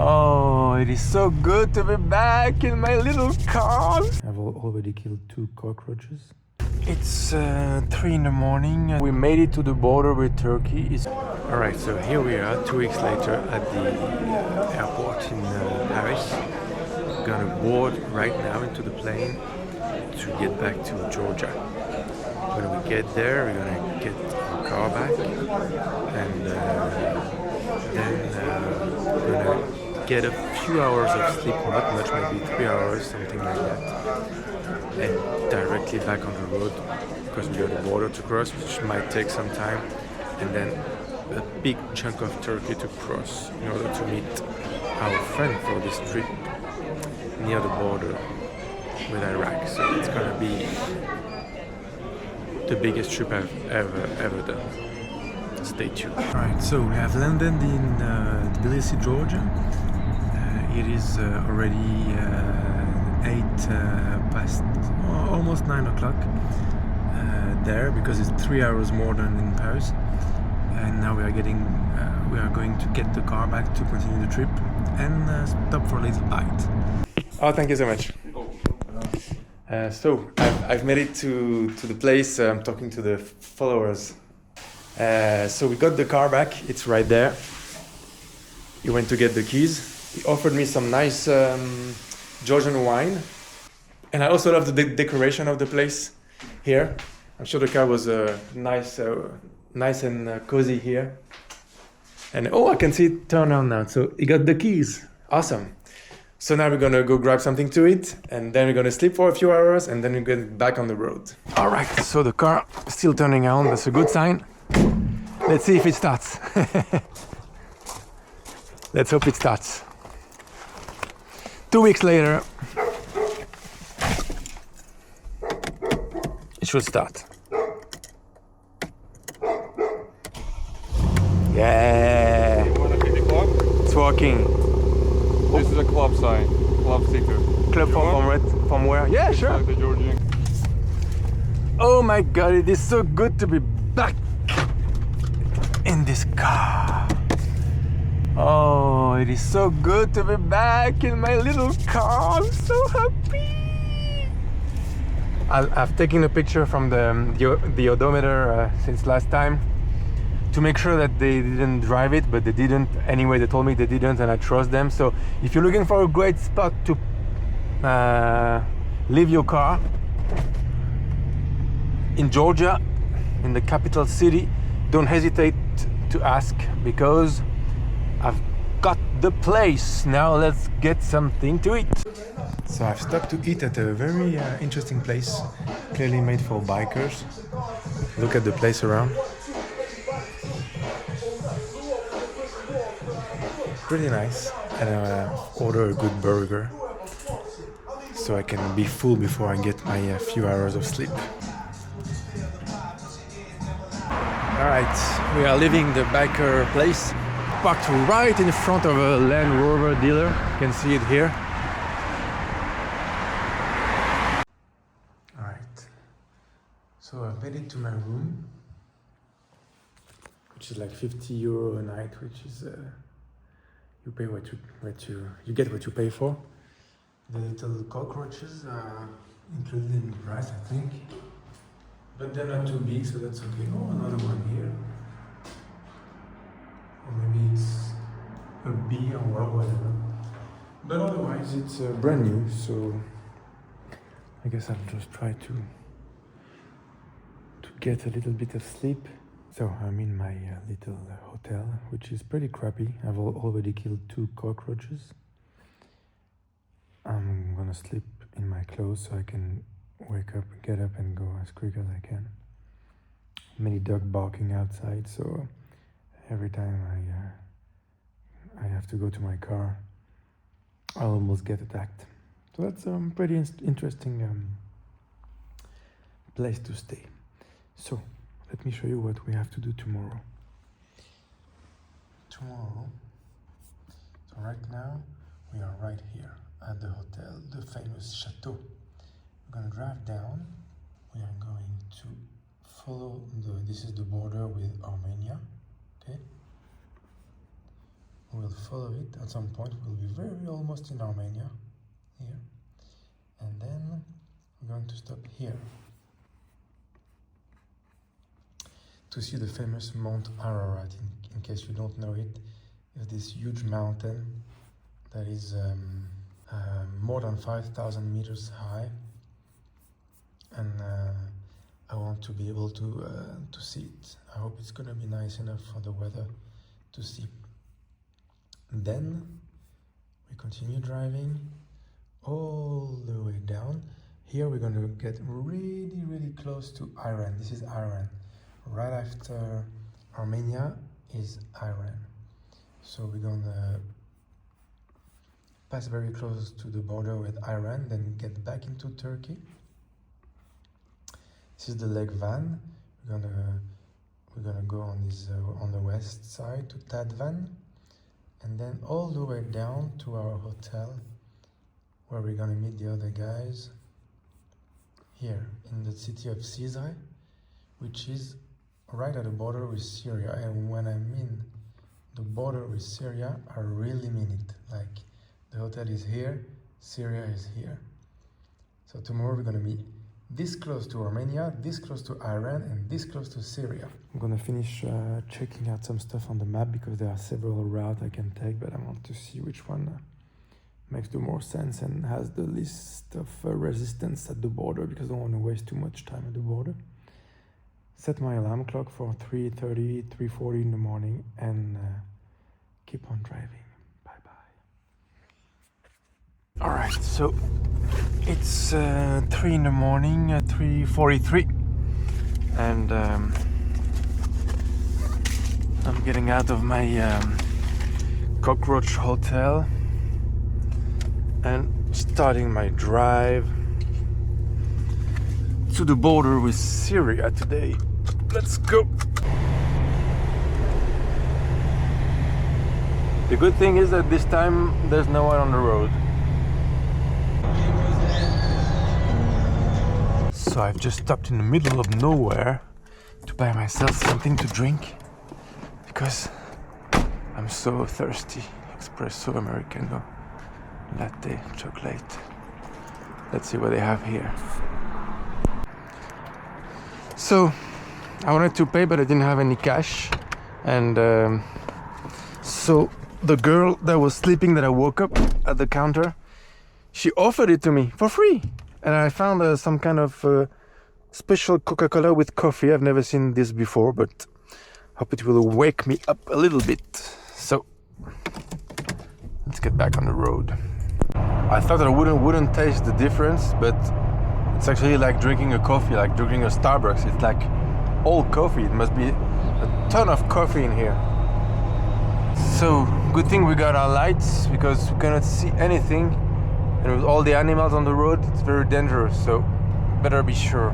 Oh, it is so good to be back in my little car. I've already killed 2 cockroaches. It's 3 in the morning. We made it to the border with Turkey. Alright, so here we are 2 weeks later at the airport in Paris. We're gonna board right now into the plane to get back to Georgia. When we get there, we're gonna get our car back and then we're gonna get a few hours of sleep, not much, maybe 3 hours, something like that, and directly back on the road because we have a border to cross, which might take some time, and then a big chunk of Turkey to cross in order to meet our friend for this trip near the border with Iraq. So it's gonna be the biggest trip I've ever done. Stay tuned. Alright, so we have landed in Tbilissi, Georgia. It is already almost 9 o'clock there, because it's 3 hours more than in Paris. And now we are going to get the car back to continue the trip and stop for a little bite. Oh, thank you so much. So I've made it to the place. I'm talking to the followers. So we got the car back. It's right there. He went to get the keys. He offered me some nice Georgian wine. And I also love the decoration of the place here. I'm sure the car was nice and cozy here. And I can see it turn on now. So he got the keys. Awesome. So now we're gonna go grab something to eat, and then we're gonna sleep for a few hours, and then we're get back on the road. All right, so the car is still turning on. That's a good sign. Let's see if it starts. Let's hope it starts. 2 weeks later, it should start. Yeah. You wanna see the club? It's working. This is a club sign, club sticker. Club from where? Yeah, It's sure. like the Georgian. Oh my God, it is so good to be back in this car. Oh, it is so good to be back in my little car. I'm so happy. I've taken a picture from the odometer since last time to make sure that they didn't drive it, but they didn't. Anyway, they told me they didn't, and I trust them. So if you're looking for a great spot to leave your car in Georgia, in the capital city, don't hesitate to ask, because I've got the place. Now let's get something to eat. So I've stopped to eat at a very interesting place, clearly made for bikers. Look at the place around. Pretty nice. And I order a good burger so I can be full before I get my few hours of sleep. Alright, we are leaving the biker place. Parked right in front of a Land Rover dealer. You can see it here. Alright, so I've made it to my room, which is like €50 a night, which is you pay what you get what you pay for. The little cockroaches are included in the price, I think, but they're not too big, so that's okay. Oh, another one here. Or maybe it's a bee or whatever. But otherwise, it's brand new, so I guess I'll just try to get a little bit of sleep. So I'm in my little hotel, which is pretty crappy. I've already killed 2 cockroaches. I'm gonna sleep in my clothes so I can wake up, get up and go as quick as I can. Many dogs barking outside, so every time I have to go to my car, I'll almost get attacked. So that's a pretty interesting place to stay. So let me show you what we have to do tomorrow. So right now we are right here at the hotel, the famous chateau. We're gonna drive down. We are going to follow this is the border with Armenia. Okay. We'll follow it. At some point we'll be very almost in Armenia, here. And then we're going to stop here to see the famous Mount Ararat. In case you don't know it, it's this huge mountain that is more than 5,000 meters high, and I want to be able to see it. I hope it's gonna be nice enough for the weather to see. Then we continue driving all the way down. Here we're going to get really close to Iran. This is Iran. Right after Armenia is Iran. So we're going to pass very close to the border with Iran, then get back into Turkey. This is the leg van. We're gonna go on this on the west side to Tadvan, and then all the way down to our hotel, where we're gonna meet the other guys here in the city of Syria, which is right at the border with Syria. And when I mean the border with Syria, I really mean it. Like, the hotel is here, Syria is here. So tomorrow we're gonna be this close to Armenia, this close to Iran, and this close to Syria. I'm gonna finish checking out some stuff on the map, because there are several routes I can take, but I want to see which one makes the more sense and has the least of resistance at the border, because I don't want to waste too much time at the border. Set my alarm clock for 3:30, 3:40 in the morning, and keep on driving. Bye-bye. All right, so it's 3 in the morning, 3:43, and I'm getting out of my cockroach hotel and starting my drive to the border with Syria today. Let's go. The good thing is that this time there's no one on the road. So I've just stopped in the middle of nowhere to buy myself something to drink, because I'm so thirsty. Espresso Americano, latte, chocolate. Let's see what they have here. So I wanted to pay, but I didn't have any cash, and so the girl that was sleeping, that I woke up at the counter, she offered it to me for free. And I found some kind of special Coca-Cola with coffee. I've never seen this before, but hope it will wake me up a little bit. So let's get back on the road. I thought that I wouldn't taste the difference, but it's actually like drinking a coffee, like drinking a Starbucks. It's like all coffee. It must be a ton of coffee in here. So good thing we got our lights, because we cannot see anything. And with all the animals on the road, it's very dangerous, so better be sure.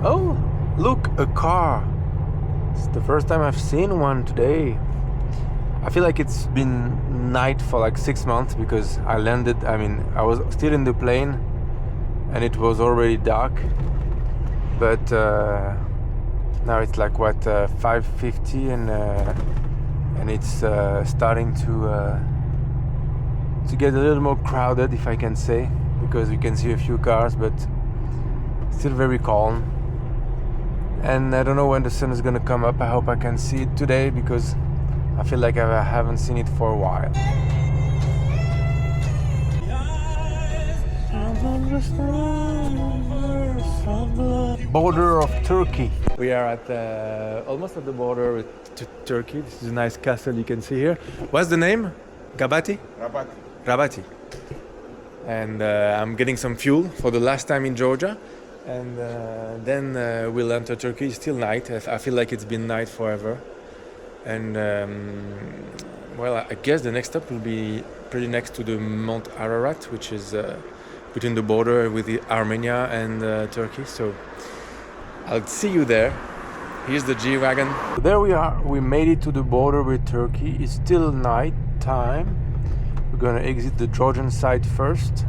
Oh, look, a car. It's the first time I've seen one today. I feel like it's been night for like 6 months, because I was still in the plane and it was already dark. But now it's like 5:50, and it's starting to get a little more crowded, if I can say, because you can see a few cars, but still very calm. And I don't know when the sun is gonna come up. I hope I can see it today, because I feel like I haven't seen it for a while. Border of Turkey. We are at almost at the border with Turkey. This is a nice castle you can see here. What's the name? Gabati? Rabati. And I'm getting some fuel for the last time in Georgia. And then we'll enter Turkey. It's still night. I feel like it's been night forever. And well, I guess the next stop will be pretty next to the Mount Ararat, which is between the border with Armenia and Turkey. So I'll see you there. Here's the G-Wagon. There we are. We made it to the border with Turkey. It's still night time. We're gonna exit the Georgian side first,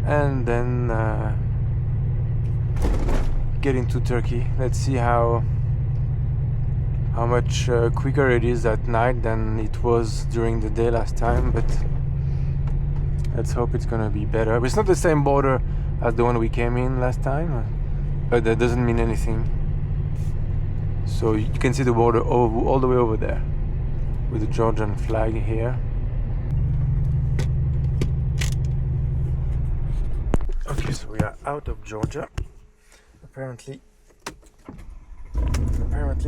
and then get into Turkey. Let's see how much quicker it is at night than it was during the day last time, but let's hope it's gonna be better. But it's not the same border as the one we came in last time, but that doesn't mean anything. So you can see the border all the way over there with the Georgian flag here. Okay, so we are out of Georgia. Apparently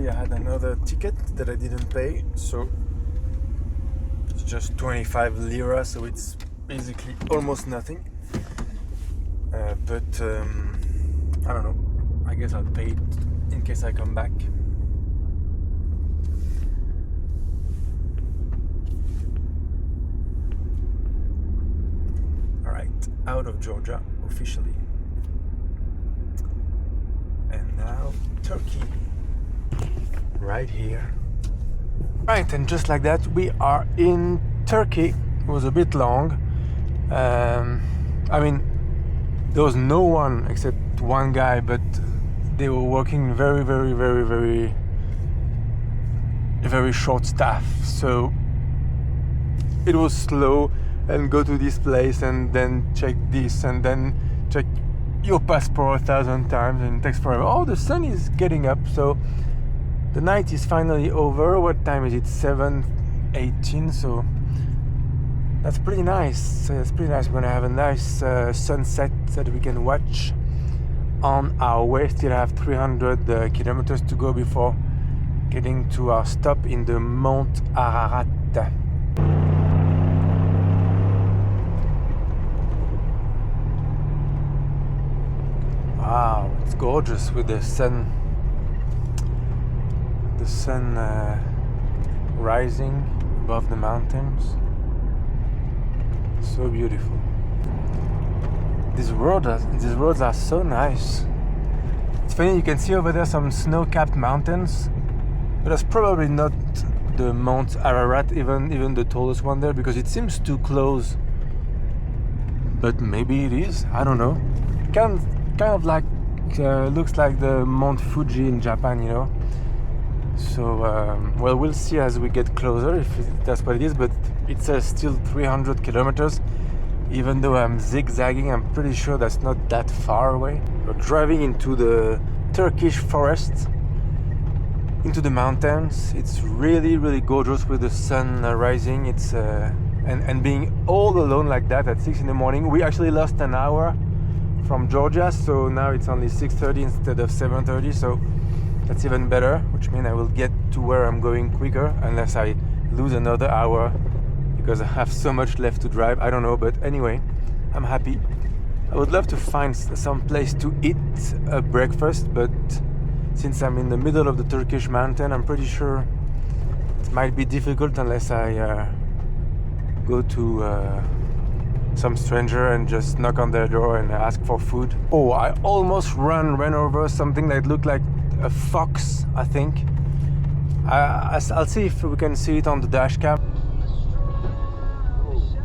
I had another ticket that I didn't pay, so it's just 25 lira, so it's basically almost nothing. But I don't know, I guess I'll pay it in case I come back. Alright, out of Georgia officially. And now Turkey, right here. Right, and just like that we are in Turkey. It was a bit long. I mean, there was no one except one guy, but they were working very short staff, so it was slow. And go to this place and then check this and then check your passport 1,000 times, and it takes forever. Oh, the sun is getting up, so the night is finally over. What time is it? 7:18, so that's pretty nice. It's pretty nice. We're gonna have a nice sunset that we can watch on our way. Still have 300 kilometers to go before getting to our stop in the Mount Ararat. Wow, it's gorgeous with the sun rising above the mountains. So beautiful. These roads are so nice. It's funny, you can see over there some snow-capped mountains, but that's probably not the Mount Ararat, even the tallest one there, because it seems too close. But maybe it is. I don't know. Kind of like looks like the Mount Fuji in Japan, you know. So well, we'll see as we get closer if that's what it is, but it says still 300 kilometers. Even though I'm zigzagging, I'm pretty sure that's not that far away. We're driving into the Turkish forest, into the mountains. It's really gorgeous with the sun rising. It's and being all alone like that at 6 in the morning. We actually lost an hour from Georgia, so now it's only 6:30 instead of 7:30, so that's even better, which means I will get to where I'm going quicker, unless I lose another hour because I have so much left to drive. I don't know, but anyway, I'm happy. I would love to find some place to eat a breakfast, but since I'm in the middle of the Turkish mountain, I'm pretty sure it might be difficult unless I go to some stranger and just knock on their door and ask for food. Oh, I almost ran over something that looked like a fox, I think. I'll see if we can see it on the dash cam.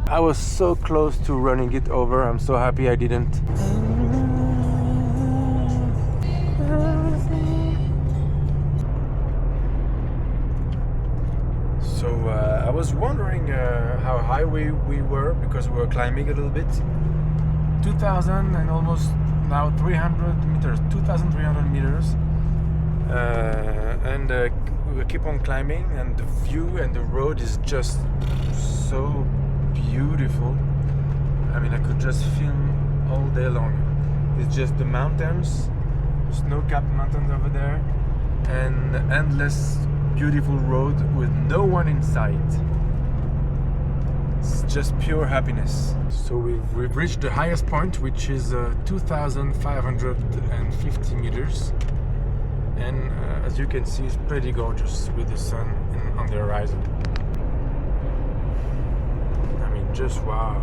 I was so close to running it over. I'm so happy I didn't. So I was wondering how high we were, because we were climbing a little bit. 2,000 and almost now 300 meters, 2,300 meters. And we keep on climbing, and the view and the road is just so beautiful. I mean, I could just film all day long. It's just the mountains, the snow-capped mountains over there, and the endless beautiful road with no one in sight. It's just pure happiness. So we've reached the highest point, which is 2,550 meters, and as you can see, it's pretty gorgeous with the sun on the horizon. I mean, just wow.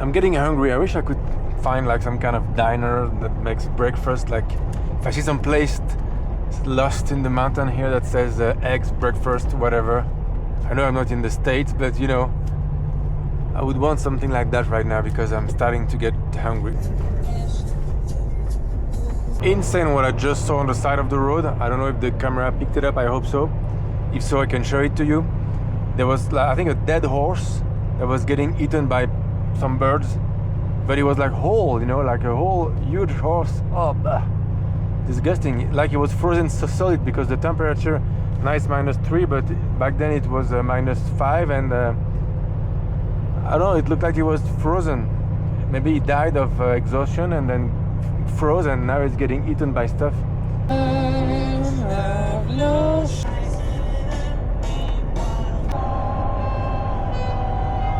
I'm getting hungry. I wish I could find like some kind of diner that makes breakfast. Like if I see some place lost in the mountain here that says eggs, breakfast, whatever. I know I'm not in the States, but you know, I would want something like that right now because I'm starting to get hungry. Insane what I just saw on the side of the road. I don't know if the camera picked it up, I hope so. If so, I can show it to you. There was, I think, a dead horse that was getting eaten by some birds. But it was like whole, you know, like a whole huge horse. Oh, bah. Disgusting. Like it was frozen so solid because the temperature, nice -3, but back then it was -5 and I don't know, it looked like it was frozen. Maybe he died of exhaustion and then froze and now it's getting eaten by stuff.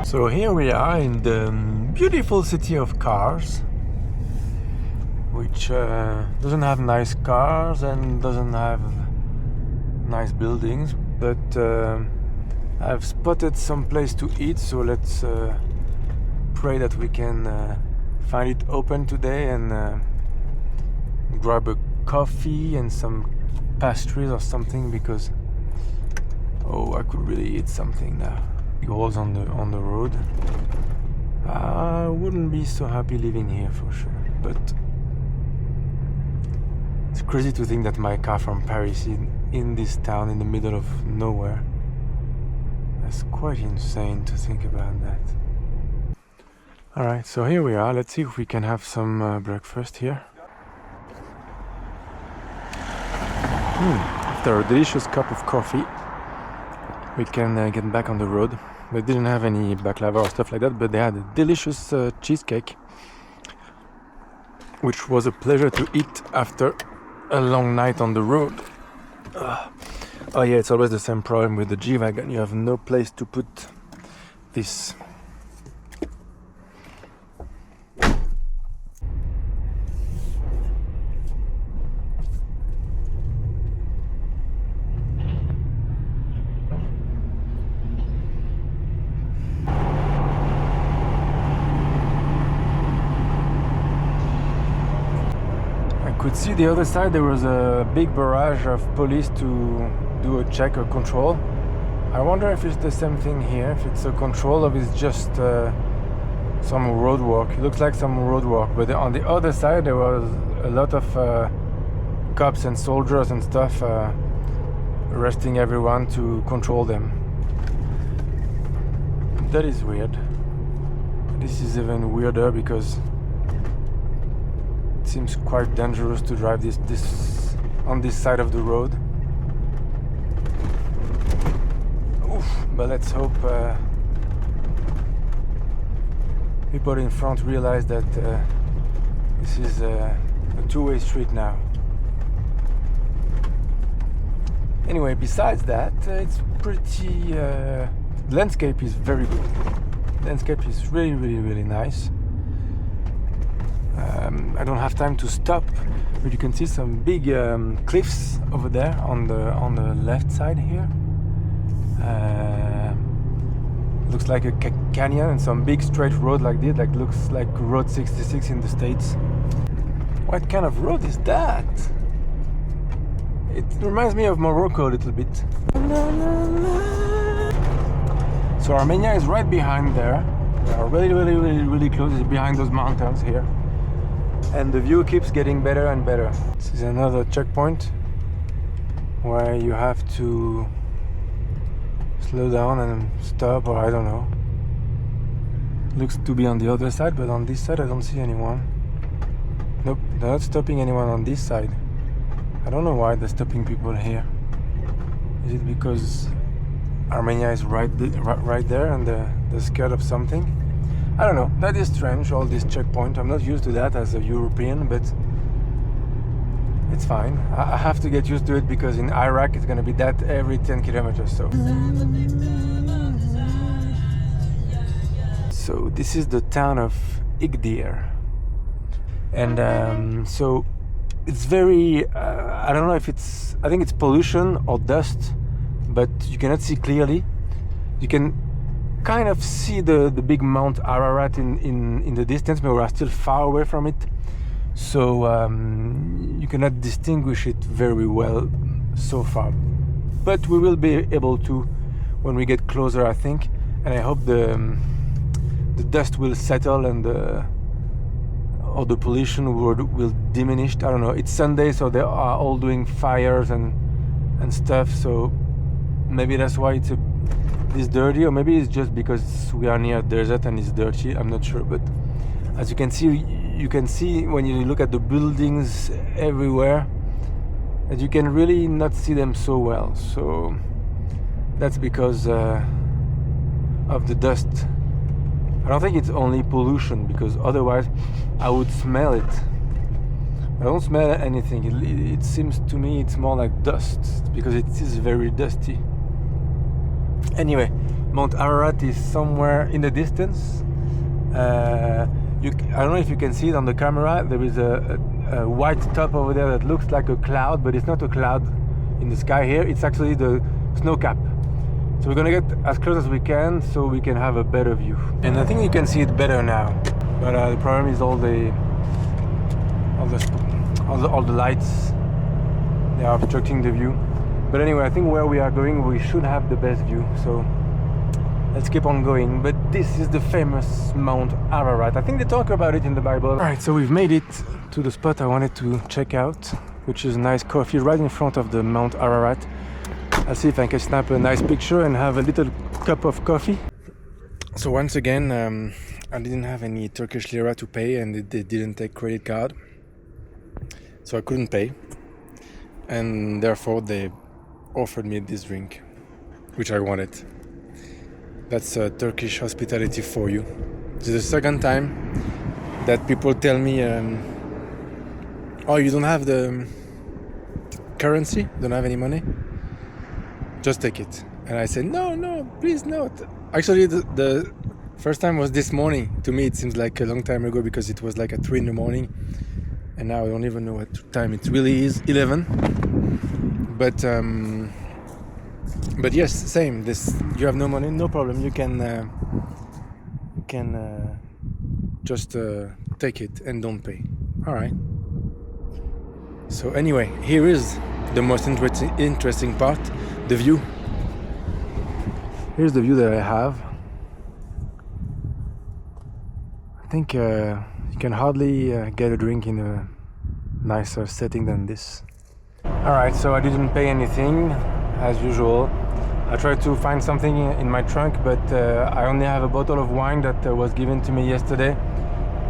So here we are in the beautiful city of cars, which doesn't have nice cars and doesn't have nice buildings, but I've spotted some place to eat, so let's pray that we can find it open today and grab a coffee and some pastries or something, because I could really eat something now. Big holes on the road. I wouldn't be so happy living here for sure, but it's crazy to think that my car from Paris is in this town in the middle of nowhere. That's quite insane to think about that. Alright, so here we are. Let's see if we can have some breakfast here. After a delicious cup of coffee, we can get back on the road. They didn't have any baklava or stuff like that, but they had a delicious cheesecake, which was a pleasure to eat after a long night on the road. Oh yeah, it's always the same problem with the G-Wagon. You have no place to put this. Could see the other side there was a big barrage of police to do a check or control. I wonder if it's the same thing here, if it's a control or it's just some road work. It looks like some road work, but on the other side there was a lot of cops and soldiers and stuff arresting everyone to control them. That is weird. This is even weirder because it seems quite dangerous to drive this on this side of the road. Oof, but let's hope people in front realize that this is a two-way street now. Anyway, besides that, it's pretty. The landscape is very good. The landscape is really nice. I don't have time to stop, but you can see some big cliffs over there on the left side here. Looks like a canyon and some big straight road like this, like looks like Road 66 in the States. What kind of road is that? It reminds me of Morocco a little bit. So Armenia is right behind there. We are really close. It's behind those mountains here. And the view keeps getting better and better. This is another checkpoint where you have to slow down and stop, or I don't know. Looks to be on the other side, but on this side I don't see anyone. Nope, they're not stopping anyone on this side. I don't know why they're stopping people here. Is it because Armenia is right there and they're scared of something? I don't know, that is strange, all this checkpoint. I'm not used to that as a European, but it's fine. I have to get used to it because in Iraq it's gonna be that every 10 kilometers, so. So this is the town of Igdir. And so it's very, I don't know if I think it's pollution or dust, but you cannot see clearly. You can kind of see the big Mount Ararat in the distance, but we are still far away from it. So you cannot distinguish it very well so far. But we will be able to when we get closer, I think. And I hope the dust will settle and or the pollution will diminish. I don't know. It's Sunday, so they are all doing fires and stuff. So maybe that's why it's this dirty, or maybe it's just because we are near a desert and it's dirty. I'm not sure. But as you can see when you look at the buildings everywhere, that you can really not see them so well. So that's because of the dust. I don't think it's only pollution, because otherwise I would smell it. I don't smell anything. It seems to me it's more like dust, because it is very dusty. Anyway, Mount Ararat is somewhere in the distance. I don't know if you can see it on the camera. There is a white top over there that looks like a cloud, but it's not a cloud in the sky here. It's actually the snow cap. So we're gonna get as close as we can so we can have a better view. And I think you can see it better now. But the problem is all the lights. They are obstructing the view. But anyway, I think where we are going, we should have the best view. So let's keep on going. But this is the famous Mount Ararat. I think they talk about it in the Bible. All right, so we've made it to the spot I wanted to check out, which is a nice coffee right in front of the Mount Ararat. I'll see if I can snap a nice picture and have a little cup of coffee. So once again, I didn't have any Turkish lira to pay, and they didn't take credit card. So I couldn't pay. And therefore they offered me this drink, which I wanted. That's Turkish hospitality for you. This is the second time that people tell me, oh, you don't have the currency? Don't have any money? Just take it. And I said, no, please not. Actually, the first time was this morning. To me, it seems like a long time ago, because it was like at 3 in the morning. And now I don't even know what time it really is, 11. But yes, same. You have no money, no problem. You can just take it and don't pay. All right. So anyway, here is the most interesting part, the view. Here's the view that I have. I think you can hardly get a drink in a nicer setting than this. Alright, so I didn't pay anything, as usual. I tried to find something in my trunk, but I only have a bottle of wine that was given to me yesterday.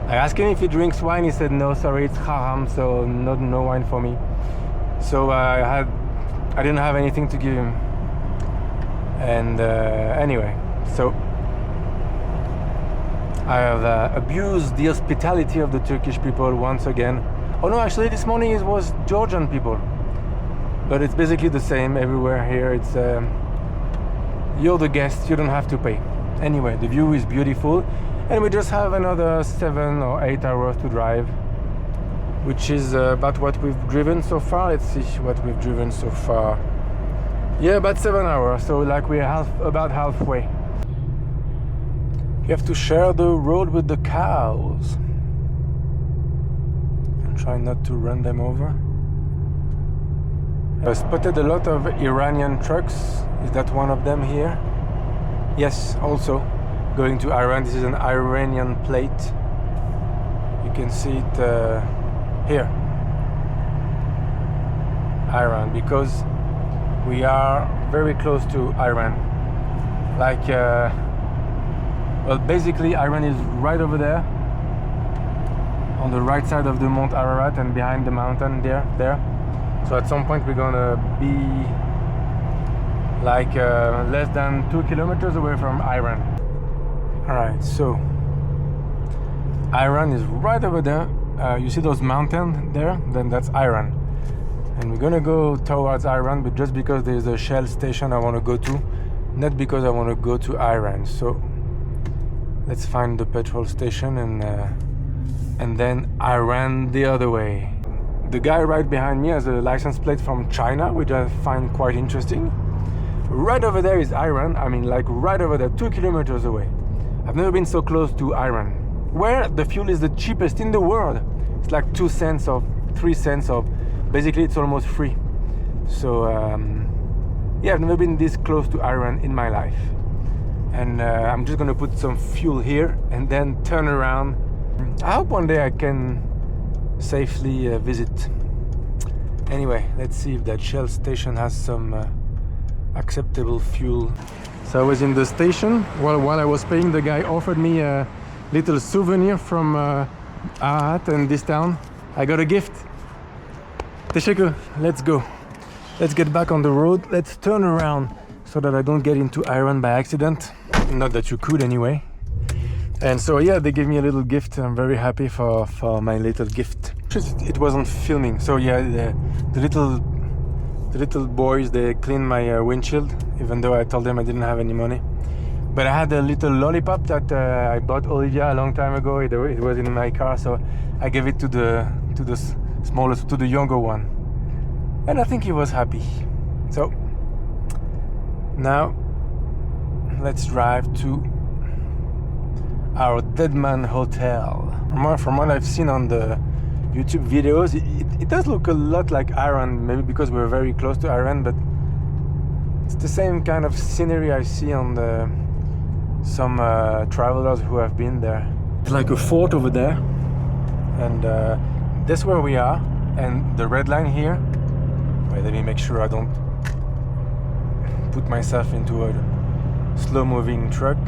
I asked him if he drinks wine. He said no, sorry, it's haram, so no wine for me. So I didn't have anything to give him. And anyway, so I have abused the hospitality of the Turkish people once again. Oh no, actually this morning it was Georgian people. But it's basically the same everywhere here. It's you're the guest, you don't have to pay. Anyway, the view is beautiful, and we just have another 7 or 8 hours to drive, which is about what we've driven so far. Let's see what we've driven so far. Yeah, about 7 hours, so like we're about halfway. You have to share the road with the cows and try not to run them over. I spotted a lot of Iranian trucks. Is that one of them here? Yes, also going to Iran. This is an Iranian plate. You can see it here. Iran, because we are very close to Iran. Like, well, basically Iran is right over there, on the right side of the Mount Ararat and behind the mountain there. So at some point we're gonna be like less than 2 kilometers away from Iran. Alright, so Iran is right over there. You see those mountains there? Then that's Iran. And we're gonna go towards Iran, but just because there's a Shell station I want to go to, not because I want to go to Iran. So let's find the petrol station and then Iran the other way. The guy right behind me has a license plate from China, which I find quite interesting. right over there is Iran. I mean, like right over there, 2 kilometers away. I've never been so close to Iran, where the fuel is the cheapest in the world. It's like 2 cents or 3 cents, or basically it's almost free. So yeah, I've never been this close to Iran in my life. And I'm just gonna put some fuel here and then turn around. I hope one day I can safely visit. Anyway, let's see if that Shell station has some acceptable fuel. So I was in the station. While I was paying, the guy offered me a little souvenir from Ararat and this town. I got a gift. Teşekkür, let's go. Let's get back on the road. Let's turn around so that I don't get into Iran by accident. Not that you could anyway. And so yeah, they gave me a little gift. I'm very happy for my little gift. It wasn't filming, so yeah, the little boys, they cleaned my windshield, even though I told them I didn't have any money. But I had a little lollipop that I bought Olivia a long time ago. It was in my car, so I gave it to the smallest, to the younger one, and I think he was happy. So now let's drive to our Dead Man Hotel. From what I've seen on the YouTube videos, it does look a lot like Iran, maybe because we're very close to Iran, but it's the same kind of scenery I see on some travelers who have been there. It's like a fort over there, and that's where we are. And the red line here, wait, let me make sure I don't put myself into a slow-moving truck.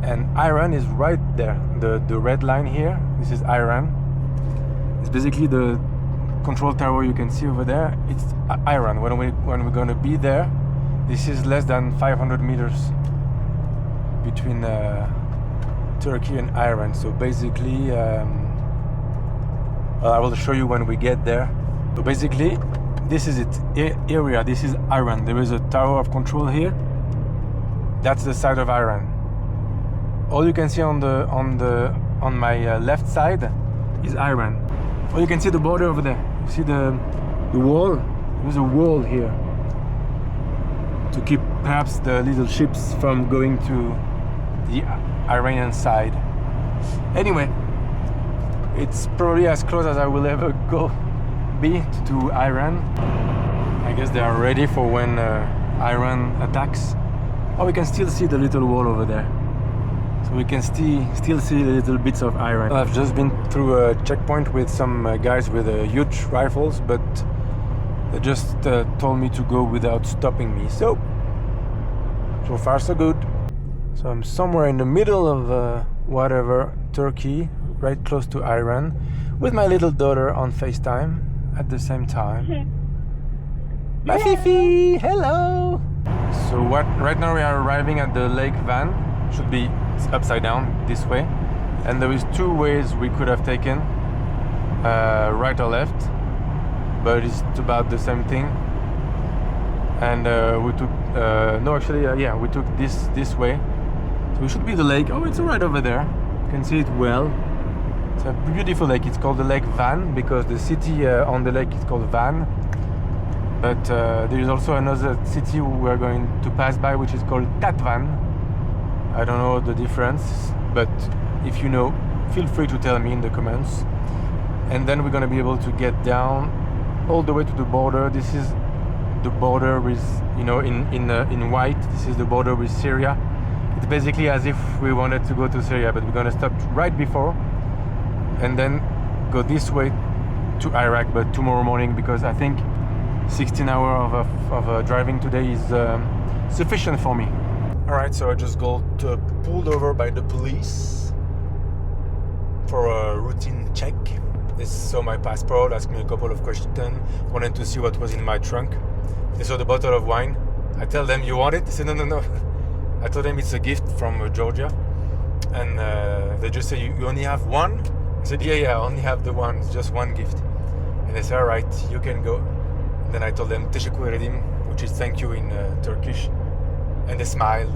And Iran is right there. The red line here, this is Iran. It's basically the control tower you can see over there. It's Iran. When we're going to be there, this is less than 500 meters between Turkey and Iran. So basically, I will show you when we get there. So basically, this is it. Area. This is Iran. There is a tower of control here. That's the side of Iran. All you can see on my left side is Iran. Oh, you can see the border over there. You see the wall? There's a wall here to keep perhaps the little ships from going to the Iranian side. Anyway, it's probably as close as I will ever be to Iran. I guess they are ready for when Iran attacks. Oh, we can still see the little wall over there. So we can still see little bits of Iran. I've just been through a checkpoint with some guys with huge rifles, but they just told me to go without stopping me. So far so good. So I'm somewhere in the middle of whatever, Turkey, right close to Iran, with my little daughter on FaceTime at the same time. My Fifi, hello! So right now we are arriving at the Lake Van. Should be upside down this way, and there is 2 ways we could have taken, right or left, but it's about the same thing. And we took we took this way, so we should be the lake. Oh, it's right over there, you can see it well. It's a beautiful lake. It's called the Lake Van because the city on the lake is called Van, but there is also another city we're going to pass by which is called Tatvan. I don't know the difference, but if you know, feel free to tell me in the comments. And then we're going to be able to get down all the way to the border. This is the border with, in white, this is the border with Syria. It's basically as if we wanted to go to Syria, but we're going to stop right before and then go this way to Iraq, but tomorrow morning, because I think 16 hours of driving today is sufficient for me. Alright, so I just got pulled over by the police for a routine check. They saw my passport, asked me a couple of questions, wanted to see what was in my trunk. They saw the bottle of wine. I tell them, you want it? They said, no. I told them it's a gift from Georgia. And they just say, you only have one? I said, yeah, I only have the one, it's just one gift. And they said, alright, you can go. And then I told them, teşekkür ederim, which is thank you in Turkish. And they smiled,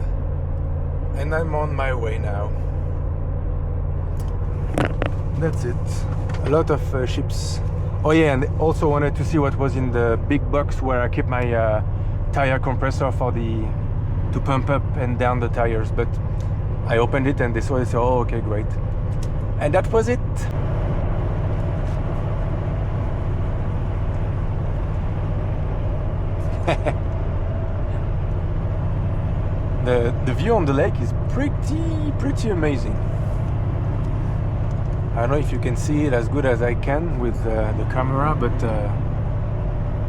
and I'm on my way now. That's it. A lot of ships. Oh yeah, and also wanted to see what was in the big box where I keep my tire compressor for to pump up and down the tires, but I opened it and they said, oh, okay, great. And that was it. The view on the lake is pretty amazing. I don't know if you can see it as good as I can with the camera, but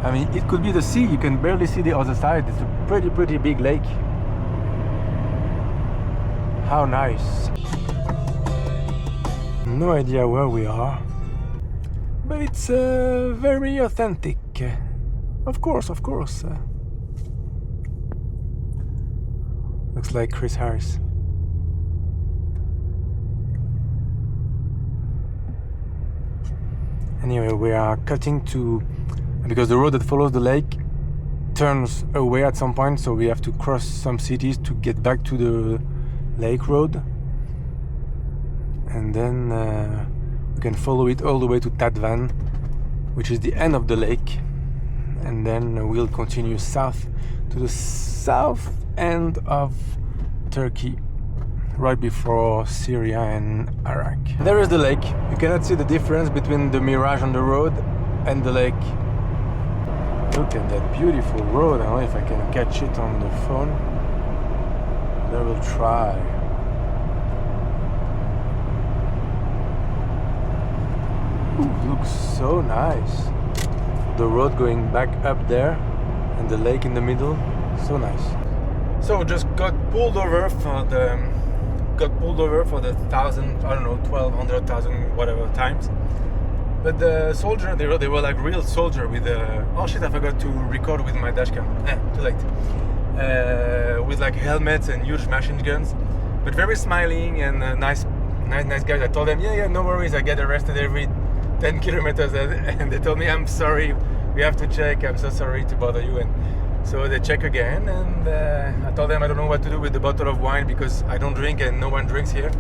I mean, it could be the sea. You can barely see the other side. It's a pretty big lake. How nice. No idea where we are, but it's very authentic. Of course. Looks like Chris Harris. Anyway, we are cutting to, because the road that follows the lake turns away at some point, so we have to cross some cities to get back to the lake road, and then we can follow it all the way to Tadvan, which is the end of the lake, and then we'll continue south to the south end of Turkey, right before Syria and Iraq. There is the lake. You cannot see the difference between the mirage on the road and the lake. Look at that beautiful road. I don't know if I can catch it on the phone, but I will try. Ooh, looks so nice. The road going back up there and the lake in the middle, so nice. So just got pulled over for the 1,000, I don't know, 1,200, 1,000, whatever times. But the soldier, they were like real soldier with oh shit, I forgot to record with my dashcam. Too late. With like helmets and huge machine guns, but very smiling and nice guys. I told them, yeah, no worries. I get arrested every 10 kilometers, and they told me, I'm sorry, we have to check. I'm so sorry to bother you. And so they check again, and I told them I don't know what to do with the bottle of wine because I don't drink and no one drinks here.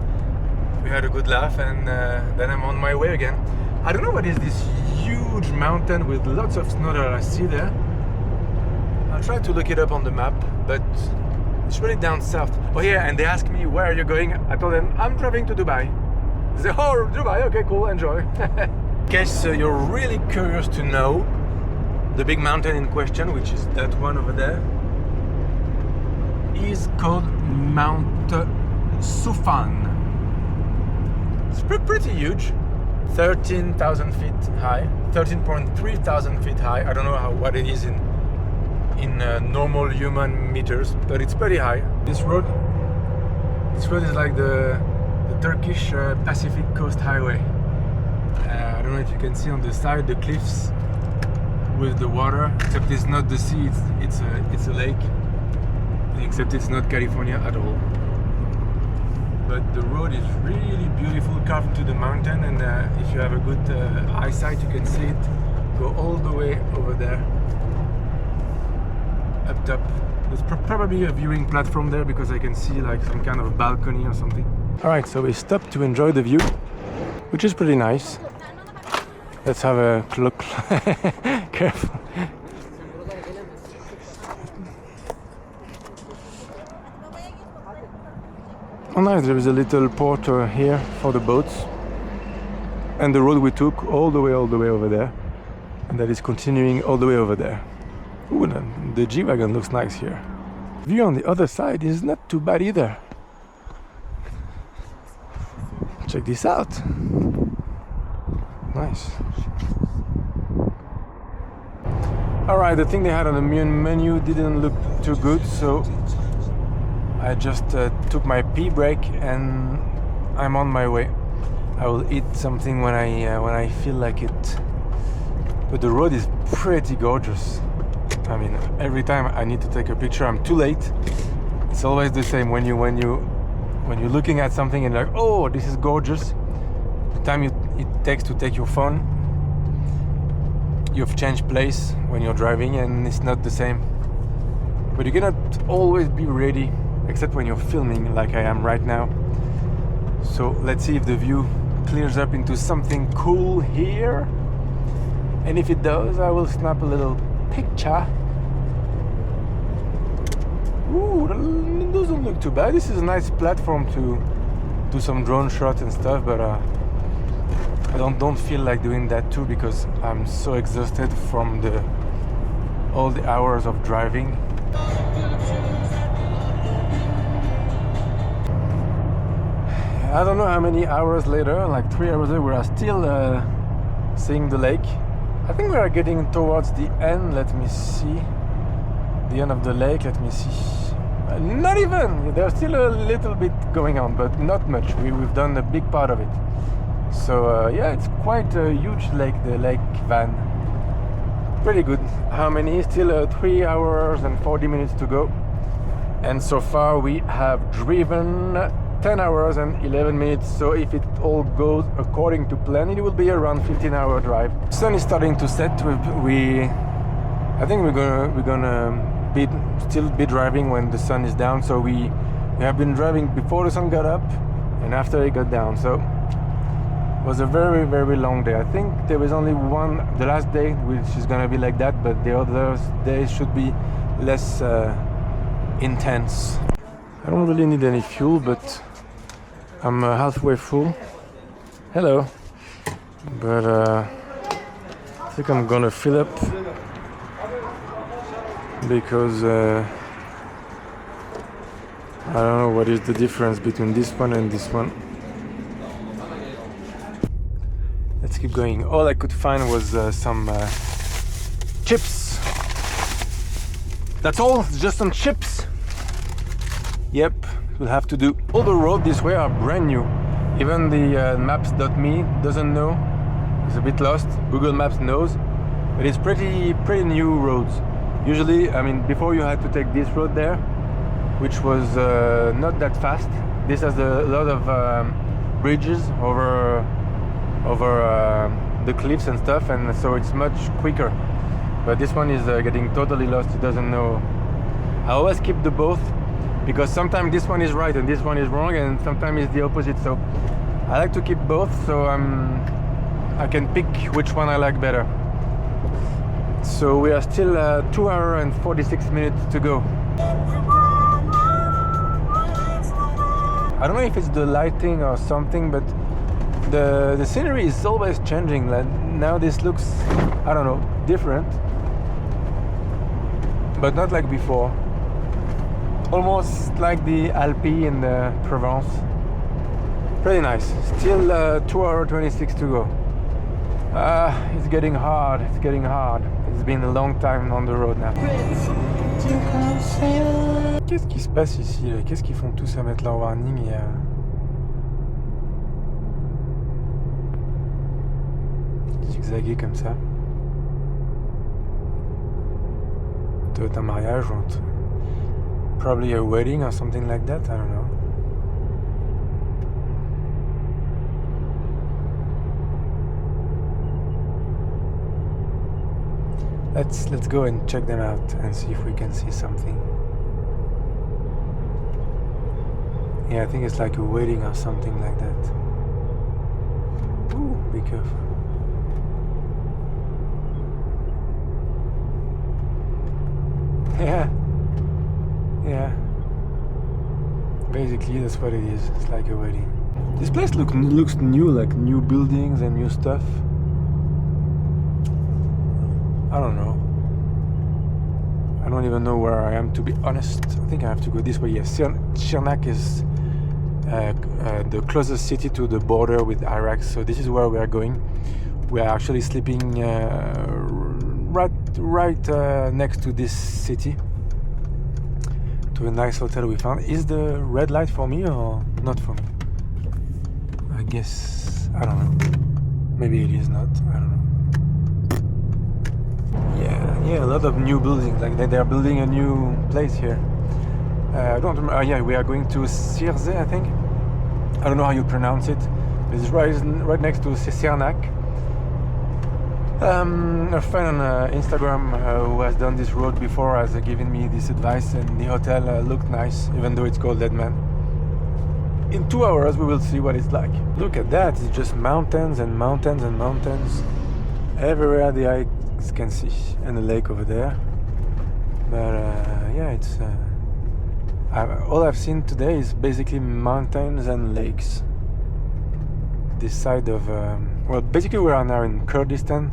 We had a good laugh, and then I'm on my way again. I don't know what is this huge mountain with lots of snow that I see there. I'll try to look it up on the map, but it's really down south. Oh yeah, and they asked me, where are you going? I told them, I'm driving to Dubai. They said, oh, Dubai, okay, cool, enjoy. In case you're really curious to know, the big mountain in question, which is that one over there, is called Mount Sufan. It's pretty huge. 13,000 feet high, 13.3 thousand feet high. I don't know what it is in normal human meters, but it's pretty high. This road is like the Turkish Pacific Coast Highway. I don't know if you can see on the side the cliffs with the water, except it's not the sea, it's a lake, except it's not California at all. But the road is really beautiful, carved into the mountain, and if you have a good eyesight, you can see it go all the way over there, up top. There's probably a viewing platform there because I can see like some kind of balcony or something. Alright, so we stopped to enjoy the view, which is pretty nice. Let's have a look. Careful. Oh nice, there is a little port here for the boats, and the road we took all the way over there, and that is continuing all the way over there. Ooh, the G-Wagon looks nice here. View on the other side is not too bad either. Check this out. Nice. Alright, the thing they had on the menu didn't look too good, so I just took my pee break and I'm on my way. I will eat something when I feel like it. But the road is pretty gorgeous. I mean, every time I need to take a picture, I'm too late. It's always the same when you're looking at something and like, oh, this is gorgeous. The time it takes to take your phone, you've changed place when you're driving, and it's not the same. But you cannot always be ready, except when you're filming like I am right now. So let's see if the view clears up into something cool here, and if it does, I will snap a little picture Ooh, it doesn't look too bad. This is a nice platform to do some drone shots and stuff, but I don't feel like doing that too because I'm so exhausted from all the hours of driving. I don't know how many hours later, like 3 hours later, we are still seeing the lake. I think we are getting towards the end. Let me see. The end of the lake, let me see. Not even! There's still a little bit going on, but not much. We've done a big part of it. So yeah, it's quite a huge lake, the Lake Van. Pretty good. How many? Still 3 hours and 40 minutes to go. And so far we have driven 10 hours and 11 minutes, so if it all goes according to plan, it will be around 15-hour drive. Sun is starting to set. I think we're gonna still be driving when the sun is down. So we have been driving before the sun got up and after it got down. So it was a very, very long day. I think there was only the last day, which is gonna be like that, but the other days should be less intense. I don't really need any fuel, but I'm halfway full. Hello. But I think I'm gonna fill up because I don't know what is the difference between this one and this one. Let's keep going. All I could find was some chips. That's all, just some chips. Yep, will have to do. All the roads this way are brand new. Even the maps.me doesn't know. It's a bit lost. Google Maps knows, but it's pretty new roads. Usually, I mean, before you had to take this road there, which was not that fast. This has a lot of bridges over the cliffs and stuff, and so it's much quicker. But this one is getting totally lost. It doesn't know. I always keep the both, because sometimes this one is right and this one is wrong, and sometimes it's the opposite. So I like to keep both, so I can pick which one I like better. So we are still 2 hours and 46 minutes to go. I don't know if it's the lighting or something, but the scenery is always changing. Like now this looks, I don't know, different, but not like before. Almost like the Alpes in the Provence. Pretty nice. Still 2 hours 26 to go. It's getting hard. It's getting hard. It's been a long time on the road now. Qu'est-ce qui se passe ici là? Qu'est-ce qu'ils font tous à mettre leur warning et zigzaguer comme ça? Doit être un mariage ou probably a wedding or something like that. I don't know. Let's go and check them out and see if we can see something. Yeah, I think it's like a wedding or something like that. Ooh, be careful. Yeah. Basically, that's what it is. It's like a wedding. This place looks new, like new buildings and new stuff. I don't know. I don't even know where I am, to be honest. I think I have to go this way. Yes, Sirnak is the closest city to the border with Iraq, so this is where we are going. We are actually sleeping right next to this city, to a nice hotel we found. Is the red light for me or not for me? I guess, I don't know. Maybe it is not, I don't know. Yeah, a lot of new buildings, like they are building a new place here. I don't remember. Yeah, we are going to Syria, I think. I don't know how you pronounce it. It's right next to Sirnak. A friend on Instagram who has done this road before has given me this advice, and the hotel looked nice, even though it's called Dead Man. In 2 hours we will see what it's like. Look at that, it's just mountains and mountains and mountains everywhere the eye can see, and a lake over there. But yeah, it's All I've seen today is basically mountains and lakes. This side of well, basically we are now in Kurdistan,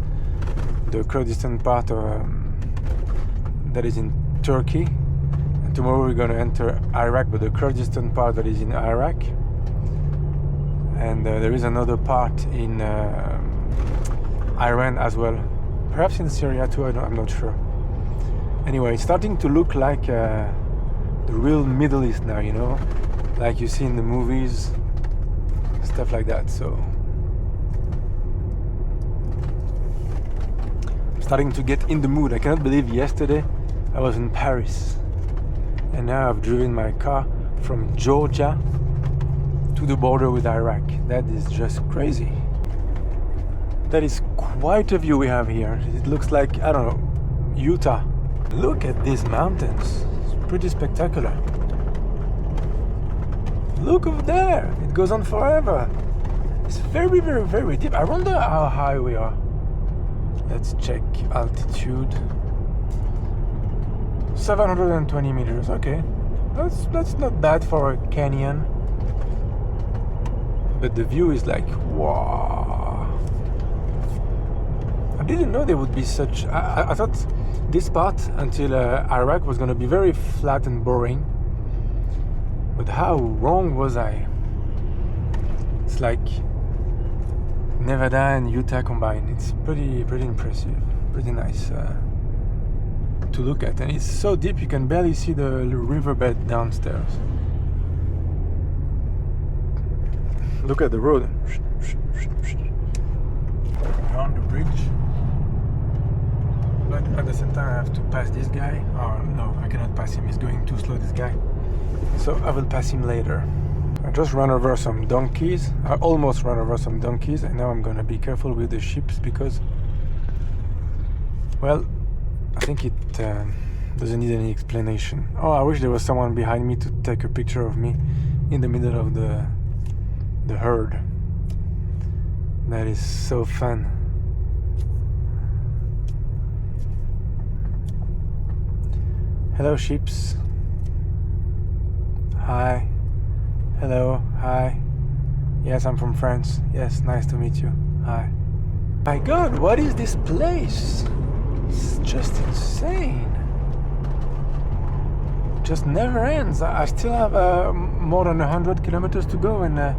the Kurdistan part of that is in Turkey. And tomorrow we're going to enter Iraq, but the Kurdistan part that is in Iraq. And there is another part in Iran as well, perhaps in Syria too. I'm not sure. Anyway, it's starting to look like the real Middle East now, you know, like you see in the movies, stuff like that. So I'm starting to get in the mood. I cannot believe yesterday I was in Paris, and now I've driven my car from Georgia to the border with Iraq. That is just crazy. That is quite a view we have here. It looks like, I don't know, Utah. Look at these mountains. It's pretty spectacular. Look over there. It goes on forever. It's very, very, very deep. I wonder how high we are. Let's check altitude. 720 meters. Okay. That's not bad for a canyon. But the view is like, wow. I didn't know there would be such... I thought this part until Iraq was going to be very flat and boring. But how wrong was I? It's like Nevada and Utah combined. It's pretty impressive. Pretty nice to look at. And it's so deep you can barely see the riverbed downstairs. Look at the road. Around the bridge. But at the same time I have to pass this guy. Oh no, I cannot pass him. He's going too slow, this guy. So I will pass him later. I just ran over some donkeys. I almost ran over some donkeys, and now I'm gonna be careful with the sheep because, well, I think it doesn't need any explanation. Oh, I wish there was someone behind me to take a picture of me in the middle of the herd. That is so fun. Hello, sheeps. Hi. Hello. Hi. Yes, I'm from France. Yes, nice to meet you. Hi. My God, what is this place? It's just insane. It just never ends. I still have more than 100 kilometers to go, and it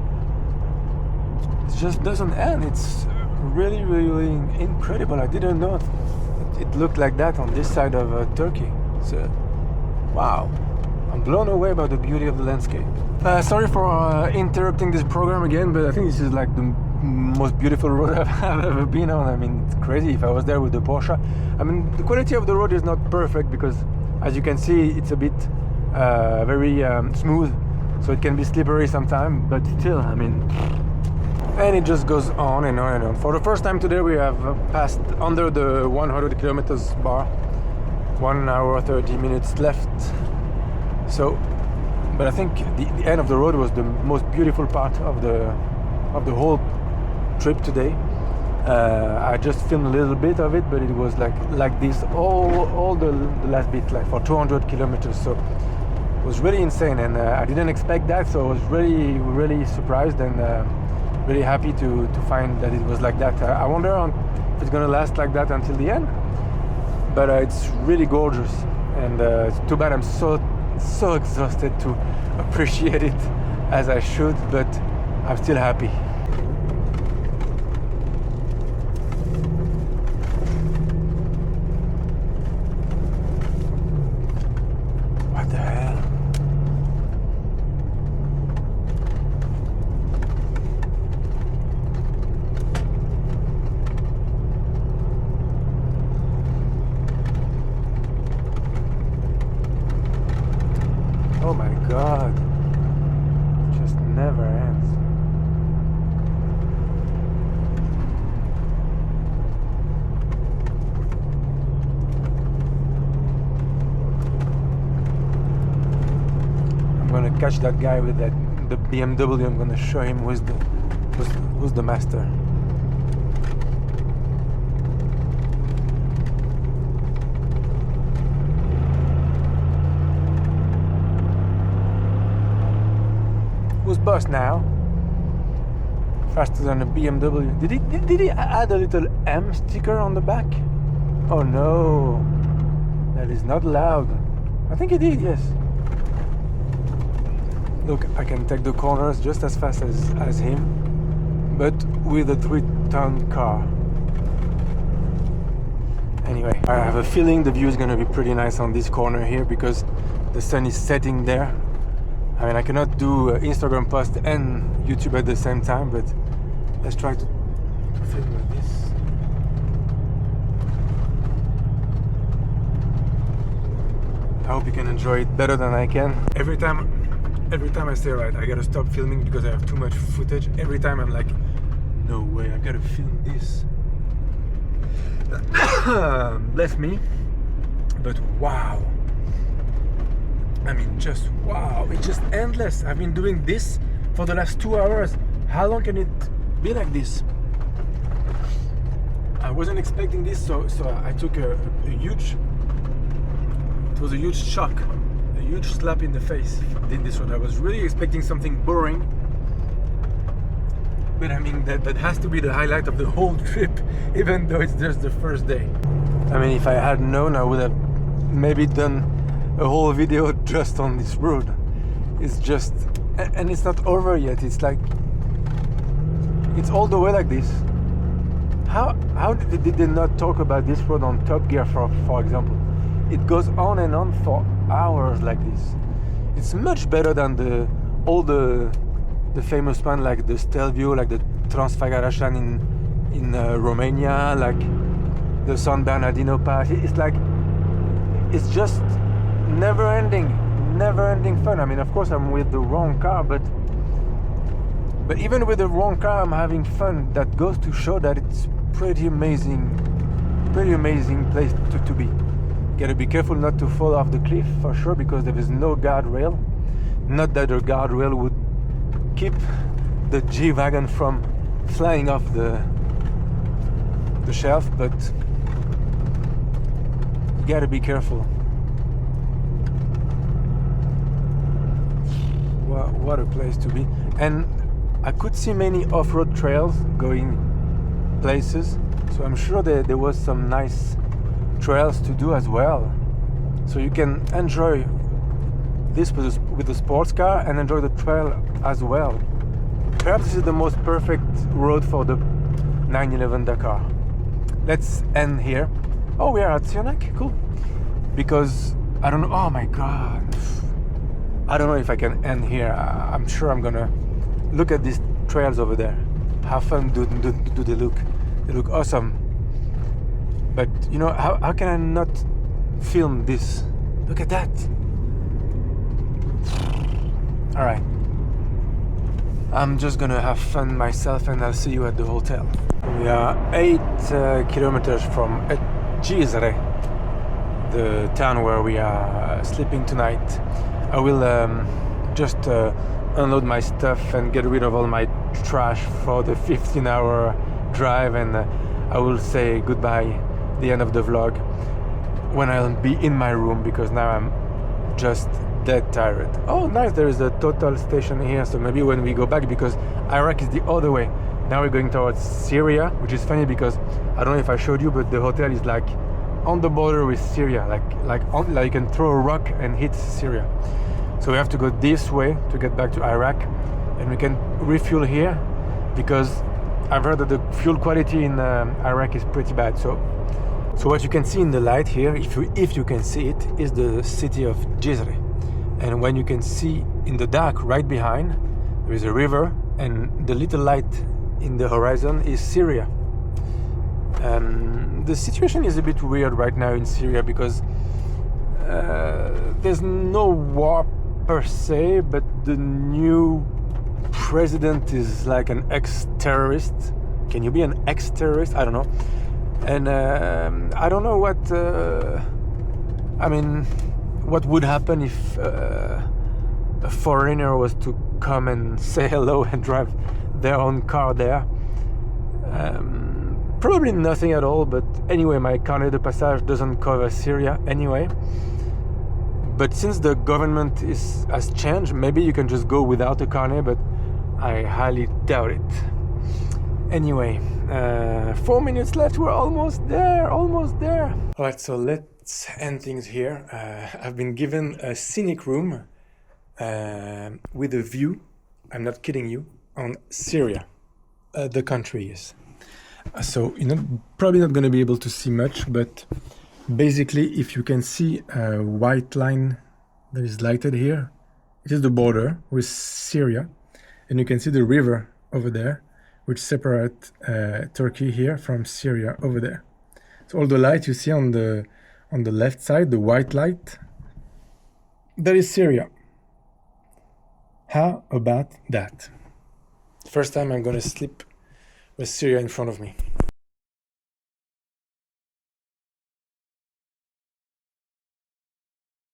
just doesn't end. It's really, really incredible. I didn't know it looked like that on this side of Turkey. So, wow. I'm blown away by the beauty of the landscape. Sorry for interrupting this program again, but I think this is like the most beautiful road I've ever been on. I mean, it's crazy. If I was there with the Porsche, I mean, the quality of the road is not perfect because, as you can see, it's a bit very smooth, so it can be slippery sometimes. But still, I mean, and it just goes on and on and on. For the first time today, we have passed under the 100 kilometers bar. 1 hour 30 minutes left. So, but I think the end of the road was the most beautiful part of the whole trip today. I just filmed a little bit of it, but it was like this all the last bit, like for 200 kilometers. So it was really insane, and I didn't expect that. So I was really surprised and really happy to find that it was like that. I wonder if it's gonna last like that until the end. But it's really gorgeous, and it's too bad I'm so exhausted to appreciate it as I should, but I'm still happy. What the hell? Oh my God, it just never ends. I'm gonna catch that guy with the BMW. I'm gonna show him who's the master. bus now. Faster than a BMW. Did he add a little M sticker on the back? Oh no, that is not allowed. I think he did, yes. Look, I can take the corners just as fast as him, but with a 3-ton car. Anyway, I have a feeling the view is gonna be pretty nice on this corner here because the sun is setting there. I mean, I cannot do Instagram post and YouTube at the same time, but let's try to film with this. I hope you can enjoy it better than I can. Every time I say, right, I gotta stop filming because I have too much footage. Every time I'm like, no way, I gotta film this. Bless me, but wow. I mean, just wow, it's just endless. I've been doing this for the last 2 hours. How long can it be like this? I wasn't expecting this, so I took a huge, it was a huge shock, a huge slap in the face in this road. I was really expecting something boring, but I mean, that has to be the highlight of the whole trip, even though it's just the first day. I mean, if I had known, I would have maybe done a whole video just on this road. It's just, and it's not over yet. It's like, it's all the way like this. How did they not talk about this road on Top Gear, for example? It goes on and on for hours like this. It's much better than all the famous one, like the Stelvio, like the Transfagarașan in Romania, like the San Bernardino Pass. It's just never-ending fun. I mean, of course, I'm with the wrong car, but even with the wrong car, I'm having fun. That goes to show that it's pretty amazing place to be. Gotta be careful not to fall off the cliff for sure, because there is no guardrail. Not that the guardrail would keep the G-Wagon from flying off the shelf, but you gotta be careful. What a place to be. And I could see many off-road trails going places, so I'm sure there was some nice trails to do as well. So you can enjoy this with the sports car and enjoy the trail as well. Perhaps this is the most perfect road for the 911 Dakar. Let's end here. Oh, we are at Sionac? Cool. Because I don't know. Oh my god. I don't know if I can end here. I'm sure I'm gonna look at these trails over there. How fun do they look? They look awesome. But you know, how can I not film this? Look at that. All right. I'm just gonna have fun myself, and I'll see you at the hotel. We are 8 kilometers from Gisre, the town where we are sleeping tonight. I will just unload my stuff and get rid of all my trash for the 15-hour drive, and I will say goodbye the end of the vlog when I'll be in my room, because now I'm just dead tired. Oh nice, there is a Total station here, so maybe when we go back, because Iraq is the other way. Now we're going towards Syria, which is funny because I don't know if I showed you, but the hotel is like on the border with Syria, like you can throw a rock and hit Syria. So we have to go this way to get back to Iraq, and we can refuel here because I've heard that the fuel quality in Iraq is pretty bad. So what you can see in the light here, if you can see it, is the city of Gisre. And when you can see in the dark right behind, there is a river, and the little light in the horizon is Syria. The situation is a bit weird right now in Syria because there's no war per se, but the new president is like an ex-terrorist. Can you be an ex-terrorist? I don't know. And I don't know what would happen if a foreigner was to come and say hello and drive their own car there. Probably nothing at all, but anyway, my carnet de passage doesn't cover Syria anyway. But since the government has changed, maybe you can just go without a carnet, but I highly doubt it. Anyway, 4 minutes left. We're almost there. Almost there. All right, so let's end things here. I've been given a scenic room with a view. I'm not kidding you, on Syria. The country is. So you're probably not going to be able to see much, but basically, if you can see a white line that is lighted here, it is the border with Syria, and you can see the river over there, which separates Turkey here from Syria over there. So all the light you see on the left side, the white light, that is Syria. How about that? First time I'm gonna sleep with Syria in front of me.